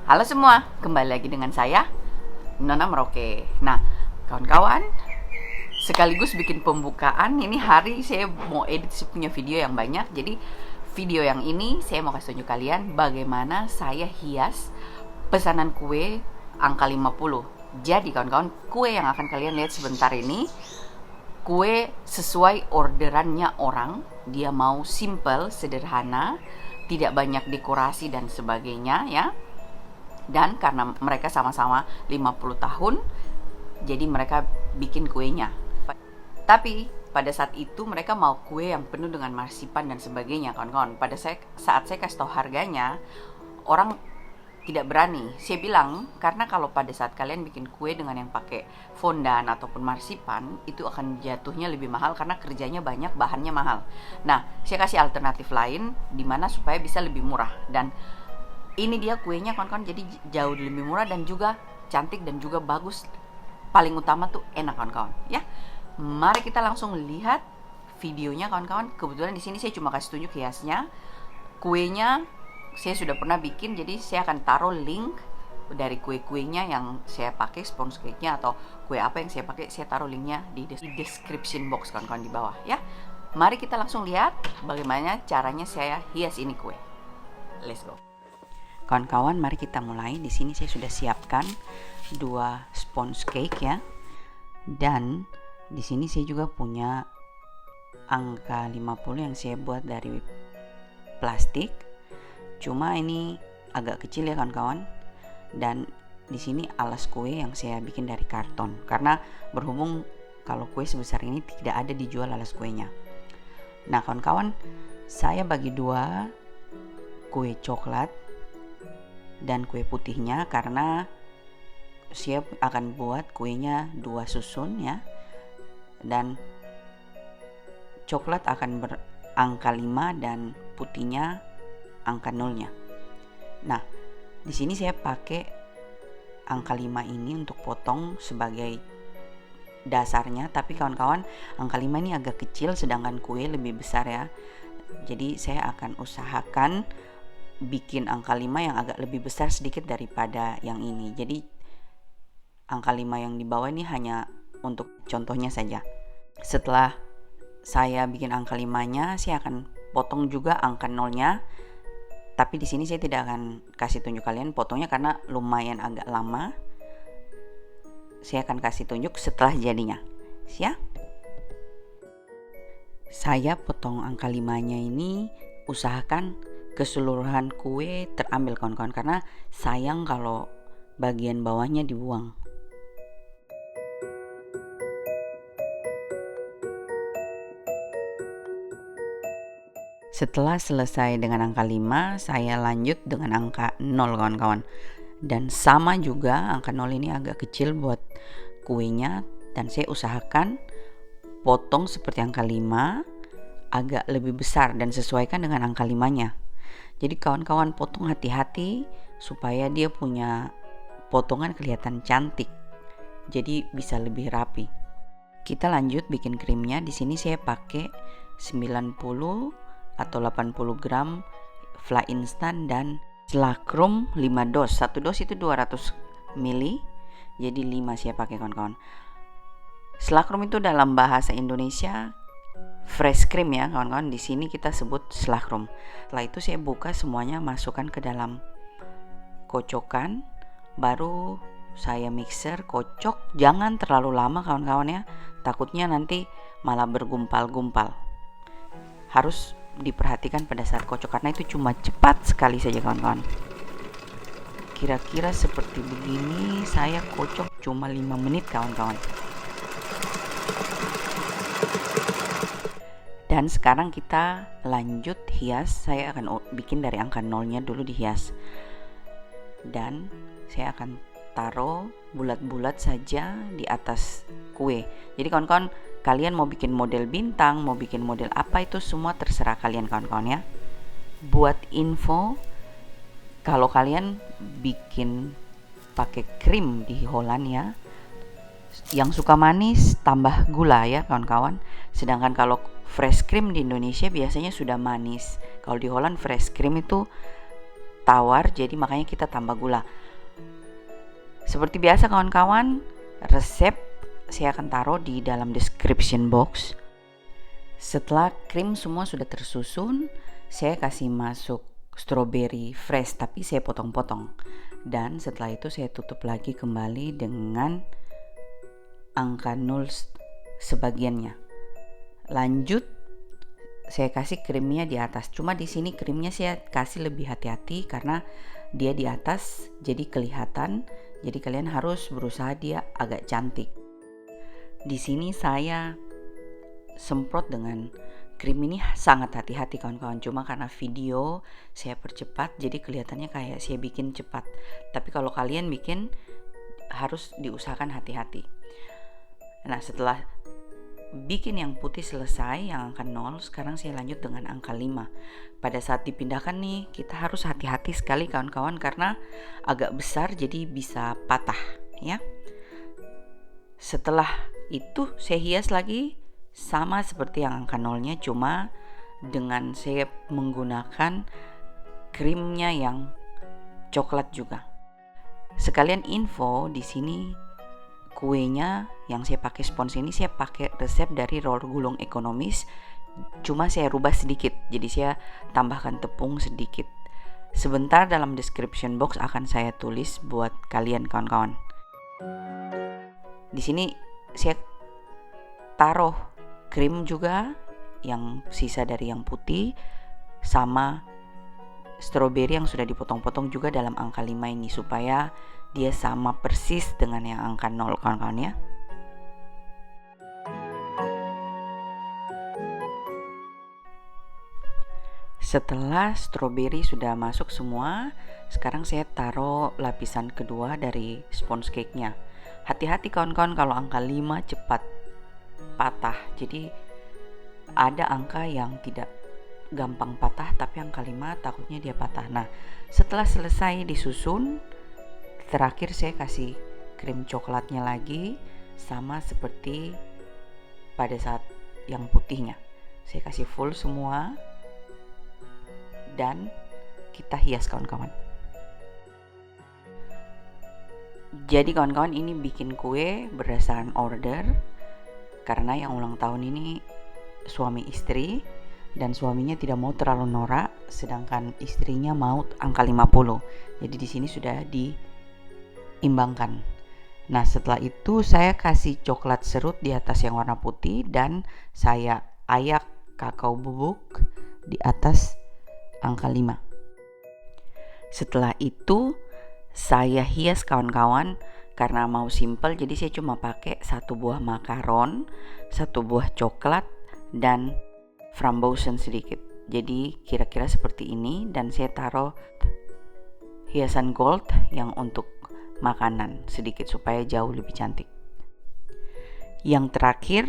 Halo semua, kembali lagi dengan saya, Nona Merauke. Nah, kawan-kawan, sekaligus bikin pembukaan. Ini hari saya mau edit punya video yang banyak. Jadi, video yang ini saya mau kasih tunjuk kalian bagaimana saya hias pesanan kue angka 50. Jadi, kawan-kawan, kue yang akan kalian lihat sebentar ini kue sesuai orderannya orang. Dia mau simple, sederhana, tidak banyak dekorasi dan sebagainya ya. Dan karena mereka sama-sama 50 tahun, jadi mereka bikin kuenya. Tapi pada saat itu mereka mau kue yang penuh dengan marsipan dan sebagainya, kawan-kawan. Saat saya kasih tahu harganya, orang tidak berani. Saya bilang, karena kalau pada saat kalian bikin kue dengan yang pakai fondant ataupun marsipan, itu akan jatuhnya lebih mahal karena kerjanya banyak, bahannya mahal. Nah, saya kasih alternatif lain dimana supaya bisa lebih murah. Dan ini dia kuenya, kawan-kawan, jadi jauh lebih murah dan juga cantik dan juga bagus. Paling utama tuh enak, kawan-kawan ya. Mari kita langsung lihat videonya, kawan-kawan. Kebetulan di sini saya cuma kasih tunjuk hiasnya. Kuenya saya sudah pernah bikin, jadi saya akan taruh link dari kue-kuenya yang saya pakai, sponge cake-nya atau kue apa yang saya pakai, saya taruh linknya di description box, kawan-kawan, di bawah ya. Mari kita langsung lihat bagaimana caranya saya hias ini kue. Let's go. Kawan-kawan, mari kita mulai. Di sini saya sudah siapkan 2 sponge cake ya. Dan di sini saya juga punya angka 50 yang saya buat dari plastik. Cuma ini agak kecil ya, kawan-kawan. Dan di sini alas kue yang saya bikin dari karton. Karena berhubung kalau kue sebesar ini tidak ada dijual alas kuenya. Nah, kawan-kawan, saya bagi 2 kue coklat dan kue putihnya karena saya akan buat kuenya 2 susun ya. Dan coklat akan berangka 5 dan putihnya angka 0-nya. Nah, di sini saya pakai angka 5 ini untuk potong sebagai dasarnya, tapi kawan-kawan, angka 5 ini agak kecil sedangkan kue lebih besar ya. Jadi saya akan usahakan bikin angka 5 yang agak lebih besar sedikit daripada yang ini. Jadi angka 5 yang di bawah ini hanya untuk contohnya saja. Setelah saya bikin angka 5-nya, saya akan potong juga angka 0-nya. Tapi di sini saya tidak akan kasih tunjuk kalian potongnya karena lumayan agak lama. Saya akan kasih tunjuk setelah jadinya. Siap? Saya potong angka 5-nya ini, usahakan keseluruhan kue terambil, kawan-kawan, karena sayang kalau bagian bawahnya dibuang. Setelah selesai dengan angka 5, saya lanjut dengan angka 0, kawan-kawan. Dan sama juga, angka 0 ini agak kecil buat kuenya, dan saya usahakan potong seperti angka 5 agak lebih besar dan sesuaikan dengan angka 5-nya. Jadi kawan-kawan, potong hati-hati supaya dia punya potongan kelihatan cantik. Jadi bisa lebih rapi. Kita lanjut bikin krimnya. Di sini saya pakai 90 atau 80 gram fla instan dan slakrum 5 dos. 1 dos itu 200 ml. Jadi 5 saya pakai, kawan-kawan. Slakrum itu dalam bahasa Indonesia fresh cream ya, kawan-kawan. Di sini kita sebut slakrum. Setelah itu saya buka semuanya, masukkan ke dalam kocokan, baru saya mixer, kocok. Jangan terlalu lama, kawan-kawan ya, takutnya nanti malah bergumpal-gumpal. Harus diperhatikan pada saat kocok karena itu cuma cepat sekali saja, kawan-kawan. Kira-kira seperti begini saya kocok cuma 5 menit, kawan-kawan. Dan sekarang kita lanjut hias. Saya akan bikin dari angka 0-nya dulu dihias. Dan saya akan taruh bulat-bulat saja di atas kue. Jadi kawan-kawan, kalian mau bikin model bintang, mau bikin model apa, itu semua terserah kalian, kawan-kawan ya. Buat info, kalau kalian bikin pakai krim di Holland ya, yang suka manis tambah gula ya, kawan-kawan. Sedangkan kalau fresh cream di Indonesia biasanya sudah manis. Kalau di Holland fresh cream itu tawar, jadi makanya kita tambah gula. Seperti biasa kawan-kawan, resep saya akan taruh di dalam description box. Setelah krim semua sudah tersusun, saya kasih masuk strawberry fresh tapi saya potong-potong. Dan setelah itu saya tutup lagi kembali dengan angka 0 sebagiannya. Lanjut saya kasih krimnya di atas. Cuma di sini krimnya saya kasih lebih hati-hati karena dia di atas jadi kelihatan. Jadi kalian harus berusaha dia agak cantik. Di sini saya semprot dengan krim ini sangat hati-hati kawan-kawan. Cuma karena video saya percepat jadi kelihatannya kayak saya bikin cepat. Tapi kalau kalian bikin harus diusahakan hati-hati. Nah, setelah bikin yang putih selesai, yang angka 0, sekarang saya lanjut dengan angka 5. Pada saat dipindahkan nih, kita harus hati-hati sekali kawan-kawan karena agak besar jadi bisa patah ya. Setelah itu saya hias lagi sama seperti yang angka 0-nya, cuma dengan saya menggunakan krimnya yang coklat juga. Sekalian info di sini, kuenya yang saya pakai spons ini saya pakai resep dari Roll Gulung Ekonomis, cuma saya rubah sedikit, jadi saya tambahkan tepung sedikit. Sebentar dalam description box akan saya tulis buat kalian kawan-kawan. Di sini saya taruh krim juga yang sisa dari yang putih sama strawberry yang sudah dipotong-potong juga dalam angka 5 ini supaya dia sama persis dengan yang angka 0 kawan-kawan ya. Setelah strawberry sudah masuk semua, sekarang saya taruh lapisan kedua dari sponge cake-nya. Hati-hati kawan-kawan kalau angka 5 cepat patah. Jadi ada angka yang tidak gampang patah tapi angka 5 takutnya dia patah. Nah, setelah selesai disusun, terakhir saya kasih krim coklatnya lagi sama seperti pada saat yang putihnya. Saya kasih full semua dan kita hias kawan-kawan. Jadi kawan-kawan, ini bikin kue berdasarkan order karena yang ulang tahun ini suami istri dan suaminya tidak mau terlalu norak sedangkan istrinya mau angka 50. Jadi di sini sudah diimbangkan. Nah, setelah itu saya kasih coklat serut di atas yang warna putih dan saya ayak kakao bubuk di atas angka 5. Setelah itu saya hias kawan-kawan karena mau simple, jadi saya cuma pakai 1 buah makaron, 1 buah coklat dan frambozen sedikit. Jadi kira-kira seperti ini dan saya taruh hiasan gold yang untuk makanan sedikit supaya jauh lebih cantik. Yang terakhir,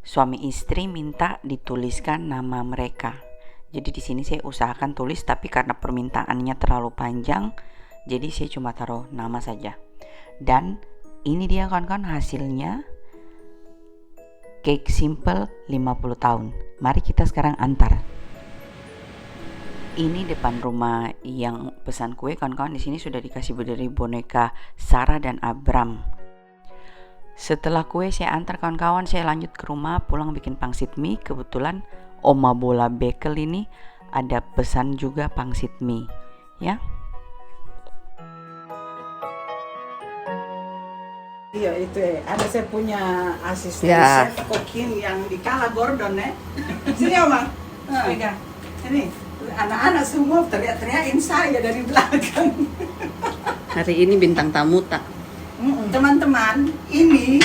suami istri minta dituliskan nama mereka. Jadi di sini saya usahakan tulis tapi karena permintaannya terlalu panjang, jadi saya cuma taruh nama saja. Dan ini dia kawan-kawan hasilnya. Cake simple 50 tahun. Mari kita sekarang antar. Ini depan rumah yang pesan kue kawan-kawan, di sini sudah dikasih berdiri boneka Sarah dan Abram. Setelah kue saya antar kawan-kawan, saya lanjut ke rumah pulang bikin pangsit mie. Kebetulan Oma Bola Bekel ini ada pesan juga pangsit mie ya. Iya itu ada saya punya asisten Ya. chef cooking yang di Kala Gordon ya. Sini Oma, pegang. Ini anak-anak semua teriak-teriakin saya dari belakang. Hari ini bintang tamu tak? Teman-teman, ini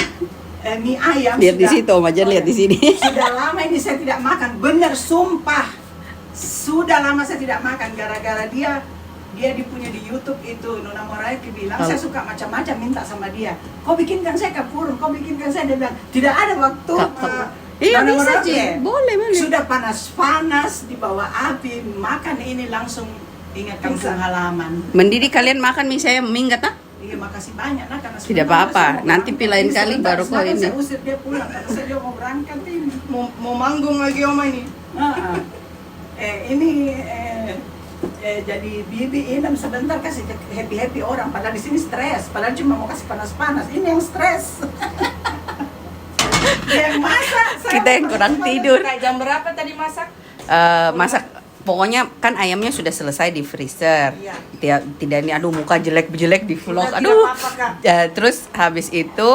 mie ayam. Lihat di situ Om aja, lihat di sini. Sudah lama ini saya tidak makan, bener sumpah. Sudah lama saya tidak makan gara-gara dia dipunya di YouTube itu Nona Moraiki bilang saya suka macam-macam, minta sama dia. Kau bikinkan saya kapurun, kau bikinkan saya, dia bilang tidak ada waktu. Iya Nona bisa Moraiki, Ji, boleh. Sudah panas-panas di bawah api, makan ini langsung ingat kampung halaman. Mendidih kalian makan mie saya minggat ah? Iya makasih banyak nah karena Tidak sebentar apa-apa, saya mau nanti berangkat. pilain Ini kali sebentar, baru kau sebentar ini. Saya usir dia pulang karena saya dia mau berangkat ini. Mau manggung lagi Oma ini. Ini jadi bibi inem sebentar kasih happy orang, padahal di sini stres, padahal cuma mau kasih panas-panas, ini yang stres. Dia yang masak, Kita yang kurang tidur. Kayak jam berapa tadi masak? Masak, pokoknya kan ayamnya sudah selesai di freezer. Iya. Tidak ini, aduh muka jelek-jelek di vlog. Tidak Aduh. apa-apa, Kak. Terus habis itu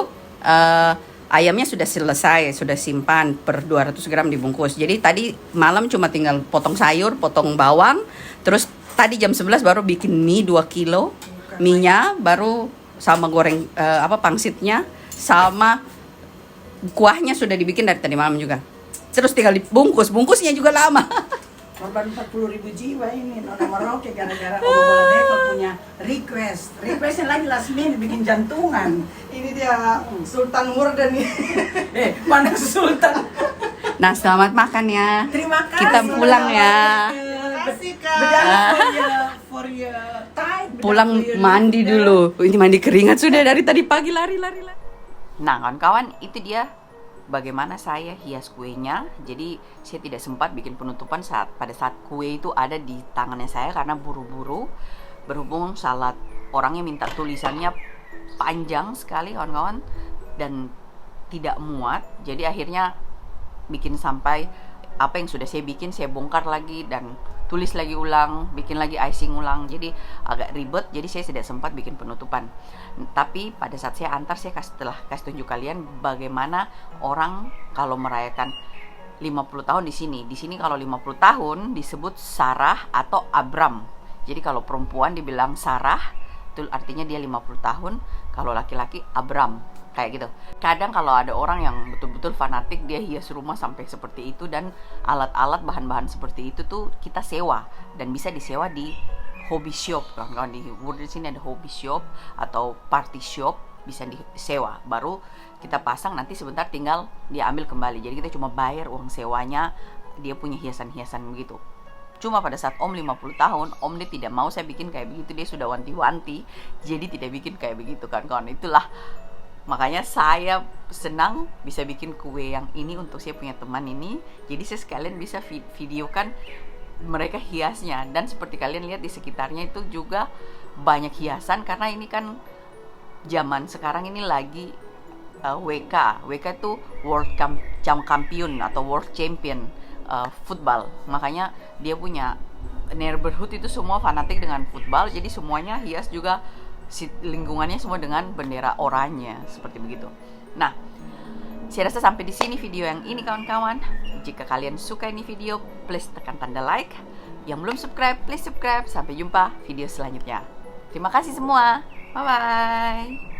ayamnya sudah selesai, sudah simpan per 200 gram dibungkus. Jadi tadi malam cuma tinggal potong sayur, potong bawang. Terus tadi jam 11 baru bikin mie 2 kilo. Mie-nya baru sama goreng pangsitnya sama kuahnya sudah dibikin dari tadi malam juga. Terus tinggal dibungkus, bungkusnya juga lama. Korban 40.000 jiwa ini Nona Merauke gara-gara Obo Bola Beko punya requestnya lagi last minute bikin jantungan. Ini dia Sultan Murdan nih. Mana Sultan? Nah, selamat makan ya. Terima kasih. Kita pulang ya. Terima kasih, Kak. For your time. Pulang mandi dulu. Ini mandi keringat sudah dari tadi pagi lari. Nah, kawan-kawan, itu dia bagaimana saya hias kuenya. Jadi saya tidak sempat bikin penutupan pada saat kue itu ada di tangannya saya karena buru-buru. Berhubung salad orangnya minta tulisannya panjang sekali, kawan-kawan, dan tidak muat. Jadi akhirnya bikin sampai apa yang sudah saya bikin saya bongkar lagi dan tulis lagi ulang, bikin lagi icing ulang. Jadi agak ribet, jadi saya tidak sempat bikin penutupan. Tapi pada saat saya antar, saya telah kasih tunjuk kalian bagaimana orang kalau merayakan 50 tahun di sini. Di sini kalau 50 tahun disebut Sarah atau Abram. Jadi kalau perempuan dibilang Sarah, itu artinya dia 50 tahun. Kalau laki-laki Abram, kayak gitu. Kadang kalau ada orang yang betul-betul fanatik, dia hias rumah sampai seperti itu, dan alat-alat bahan-bahan seperti itu tuh kita sewa dan bisa disewa di hobby shop. Kawan-kawan, di Woodridge sini ada hobby shop atau party shop, bisa disewa. Baru kita pasang, nanti sebentar tinggal dia ambil kembali. Jadi kita cuma bayar uang sewanya, dia punya hiasan-hiasan begitu. Cuma pada saat Om 50 tahun, Om dia tidak mau saya bikin kayak begitu, dia sudah wanti-wanti, jadi tidak bikin kayak begitu kan kawan. Itulah makanya saya senang bisa bikin kue yang ini untuk saya punya teman ini. Jadi saya sekalian bisa videokan mereka hiasnya. Dan seperti kalian lihat di sekitarnya itu juga banyak hiasan, karena ini kan zaman sekarang ini lagi WK itu World Champion atau World Champion football. Makanya dia punya neighborhood itu semua fanatik dengan football. Jadi semuanya hias juga, lingkungannya semua dengan bendera oranye seperti begitu. Nah, saya rasa sampai di sini video yang ini kawan-kawan. Jika kalian suka ini video, please tekan tanda like. Yang belum subscribe, please subscribe. Sampai jumpa video selanjutnya. Terima kasih semua. Bye bye.